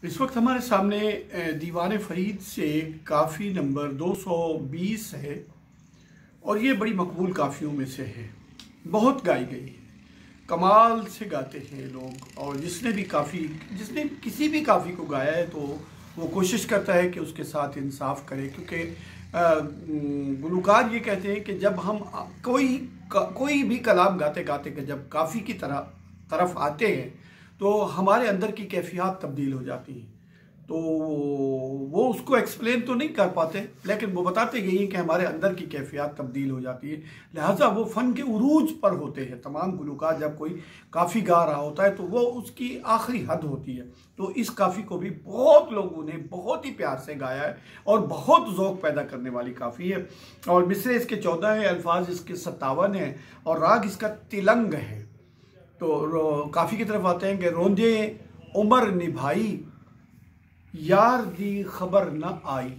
इस वक्त हमारे सामने दीवान फरीद से काफ़ी नंबर 220 है और ये बड़ी मकबूल काफ़ियों में से है। बहुत गाई गई है, कमाल से गाते हैं लोग। और जिसने किसी भी काफ़ी को गाया है तो वो कोशिश करता है कि उसके साथ इंसाफ करे, क्योंकि गुलकार ये कहते हैं कि जब हम कोई भी कलाम गाते गाते के जब काफ़ी की तरफ आते हैं तो हमारे अंदर की कैफियत तब्दील हो जाती हैं। तो वो उसको एक्सप्लेन तो नहीं कर पाते, लेकिन वो बताते यही कि हमारे अंदर की कैफियत तब्दील हो जाती है, लिहाजा वो फ़न के उरूज पर होते हैं। तमाम गुलकार जब कोई काफ़ी गा रहा होता है तो वो उसकी आखिरी हद होती है। तो इस काफ़ी को भी बहुत लोगों ने बहुत ही प्यार से गाया है और बहुत ज़ौक़ पैदा करने वाली काफ़ी है। और मिसरे इसके 14 है, अल्फाज इसके 57 है और राग इसका तिलंग है। तो काफ़ी की तरफ आते हैं कि रोंदे उमर निभाई, यार दी खबर न आई।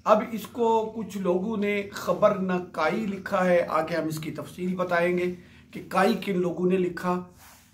अब इसको कुछ लोगों ने खबर न काई लिखा है। आगे हम इसकी तफसील बताएंगे कि काई किन लोगों ने लिखा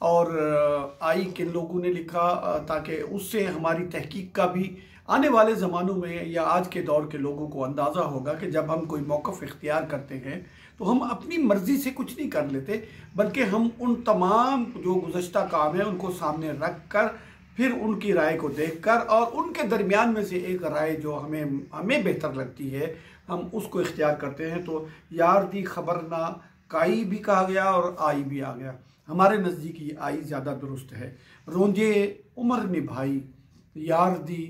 और आई किन लोगों ने लिखा, ताकि उससे हमारी तहकीक का भी आने वाले ज़मानों में या आज के दौर के लोगों को अंदाज़ा होगा कि जब हम कोई मौक़िफ़ इख्तियार करते हैं तो हम अपनी मर्ज़ी से कुछ नहीं कर लेते, बल्कि हम उन तमाम जो गुज़श्ता काम है उनको सामने रख कर फिर उनकी राय को देखकर और उनके दरमियान में से एक राय जो हमें बेहतर लगती है हम उसको इख्तियार करते हैं। तो यार दी खबर ना काई भी कहा गया और आई भी आ गया। हमारे नज़दीक आई ज़्यादा दुरुस्त है। रोंजे उमर निभाई, यार दी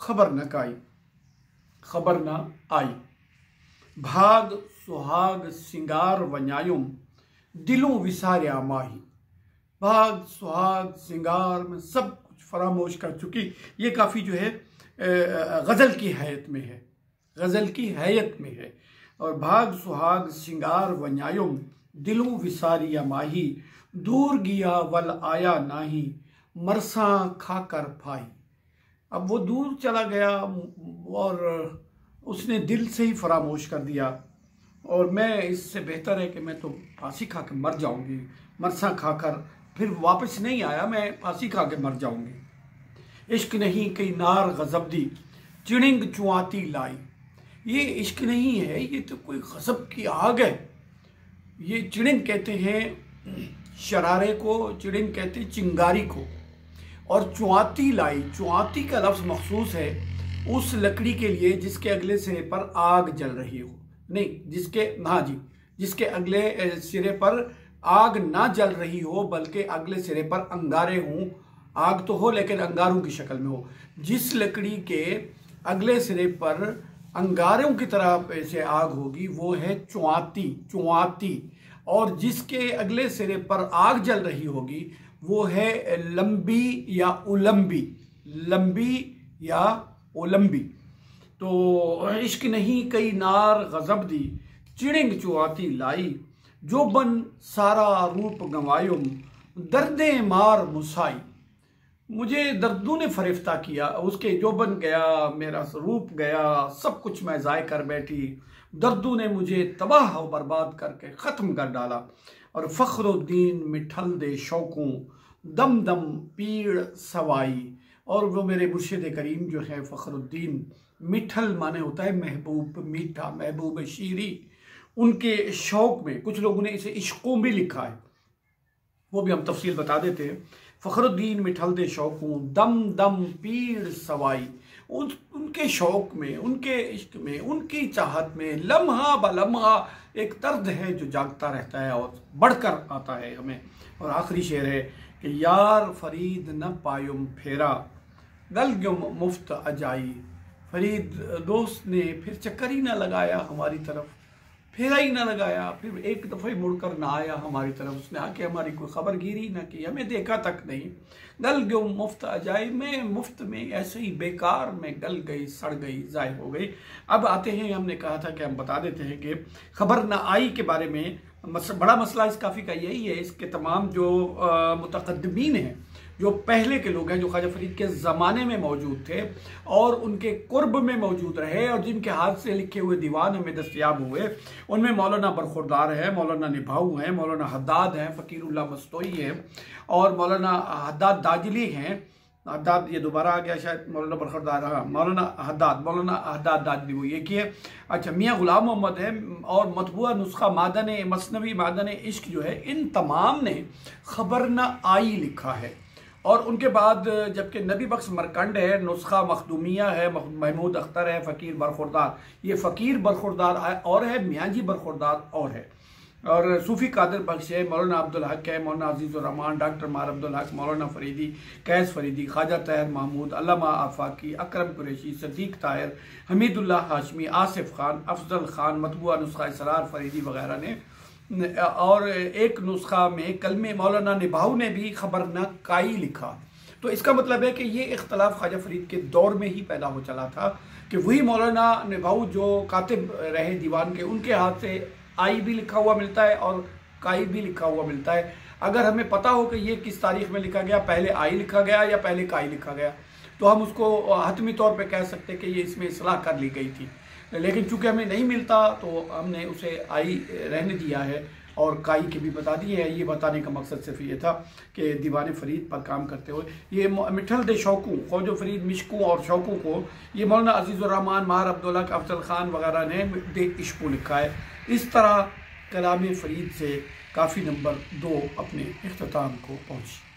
खबर न काई, खबर ना आई। भाग सुहाग सिंगार वन्यायुम, दिलों विसार्या माही। भाग सुहाग सिंगार में सब फरामोश कर चुकी। ये काफ़ी जो है गज़ल की हैयत में है, गज़ल की हैयत में है। और भाग सुहाग सिंगार वन्यायुम, दिलों विसारिया माही। दूर गिया वल आया नाही, मरसा खाकर फाई। अब वो दूर चला गया और उसने दिल से ही फरामोश कर दिया और मैं इससे बेहतर है कि मैं तो फांसी खा के मर जाऊंगी। मरसा खाकर फिर वापस नहीं आया, मैं फांसी खा के मर जाऊंगी। इश्क नहीं कई नार गज़ब दी, चिड़िंग चुआती लाई। ये इश्क नहीं है, ये तो कोई गज़ब की आग है। ये चिड़िंग कहते हैं शरारे को, चिड़िंग कहते हैं चिंगारी को। और चुआती लाई, चुआती का लफ्ज़ मखसूस है उस लकड़ी के लिए जिसके अगले सिरे पर आग जल रही हो, नहीं जिसके अगले सिरे पर आग ना जल रही हो बल्कि अगले सिरे पर अंगारे हों। आग तो हो लेकिन अंगारों की शक्ल में हो। जिस लकड़ी के अगले सिरे पर अंगारों की तरह से आग होगी वो है चुआती। और जिसके अगले सिरे पर आग जल रही होगी वो है लंबी या उलंबी। तो इश्क नहीं कई नार गज़ब दी, चिड़िंग चुआती लाई। जो बन सारा रूप गंवायुम, दर्दे मार मुसाई। मुझे दर्दों ने फरिफ्ता किया, उसके जो बन गया, मेरा रूप गया, सब कुछ मैं ज़ाय कर बैठी। दर्दों ने मुझे तबाह और बर्बाद करके ख़त्म कर डाला। और फ़ख्रुद्दीन मिठल दे शौकों, दम दम पीड़ सवाई। और वो मेरे मुर्शिद करीम जो है फ़ख्रुद्दीन, मिठल माने होता है महबूब, मीठा, महबूब शीरी। उनके शौक़ में कुछ लोगों ने इसे इश्कों भी लिखा है, वो भी हम तफसील बता देते हैं। फ़ख्रुद्दीन मिठल दे शौकों, दम दम पीड़ सवाई। उनके शौक़ में, उनके इश्क में, उनकी चाहत में लम्हा ब लम्हा एक दर्द है जो जागता रहता है और बढ़कर आता है हमें। और आखिरी शेर है कि यार फरीद न पायुम फेरा, गलगुम मुफ्त अजाई। फरीद दोस्त ने फिर चक्कर ही ना लगाया हमारी तरफ, फेरा ही ना लगाया, फिर एक दफ़े मुड़कर ना आया हमारी तरफ। उसने आके हमारी कोई खबरगिरी ना की, हमें देखा तक नहीं। गल गयो मुफ्त अजाई, मैं मुफ्त में ऐसे ही बेकार में गल गई, सड़ गई, ज़ाय हो गई। अब आते हैं, हमने कहा था कि हम बता देते हैं कि खबर ना आई के बारे में बड़ा मसला इस काफ़ी का यही है। इसके तमाम जो मुतक़द्दिमीन हैं, जो पहले के लोग हैं, जो ख्वाजा फरीद के ज़माने में मौजूद थे और उनके कुर्ब में मौजूद रहे और जिनके हाथ से लिखे हुए दीवान हमें दस्तयाब हुए, उनमें मौलाना बरखुरदार है, मौलाना निभाऊ हैं, मौलाना हद्दाद हैं, फ़कीरुल्लाह मस्तोई हैं और मौलाना हद्दाद दाजली हैं। हद्दाद, ये दोबारा आ गया शायद, मौलाना बरखुरदार, हाँ मौलाना हद्दाद दादली वो ये किए। अच्छा, मियाँ गुलाम मोहम्मद है और मतबूआ नुस्खा मादन मसनवी मादन इश्क जो है, इन तमाम ने खबर न आई लिखा है। और उनके बाद जबकि नबी बख्श मरकंड है, नुस्खा मखदूमिया है, महमूद अख्तर है, फ़कीर बरखुरदार, ये फ़कीर बरखुरदार और है, मियाँ जी बरखुरदार और है, और सूफ़ी कादिर बख्श है, मौलाना अब्दुल हक है, मौलाना अजीज़ुर रहमान, डॉक्टर मार अब्दुल हक, मौलाना फरीदी, कैस फरीदी, ख्वाजा तहर महमूद, अल्लामा आफाकी, अकरम कुरैशी, सदीक ताहिर, हमीदुल्लाह हाशमी, आसिफ खान, अफजल खान, मतबूआ नुस्खा इसरार फरीदी वगैरह ने, और एक नुस्खा में कलमे मौलाना निभाऊ ने भी खबर न काई लिखा। तो इसका मतलब है कि ये इख्तलाफ ख्वाजा फरीद के दौर में ही पैदा हो चला था कि वही मौलाना निभाऊ जो कातिब रहे दीवान के, उनके हाथ से आई भी लिखा हुआ मिलता है और काई भी लिखा हुआ मिलता है। अगर हमें पता हो कि ये किस तारीख में लिखा गया, पहले आई लिखा गया या पहले काई लिखा गया, तो हम उसको हतमी तौर पे कह सकते कि ये इसमें इस्लाह कर ली गई थी। लेकिन चूंकि हमें नहीं मिलता तो हमने उसे आई रहने दिया है और काई के भी बता दिए है। ये बताने का मकसद सिर्फ ये था कि दीवान फरीद पर काम करते हुए ये मिठल दे शौकों, ख्वाजा फरीद मिश्कों और शौकों को ये मौलाना अजीज़ुर रहमान, मार अब्दुल्ला, अफजल खान वगैरह ने दे इश्को लिखा है। इस तरह कलाम फरीद से काफ़ी नंबर 2 अपने इख्तिताम को पहुँची।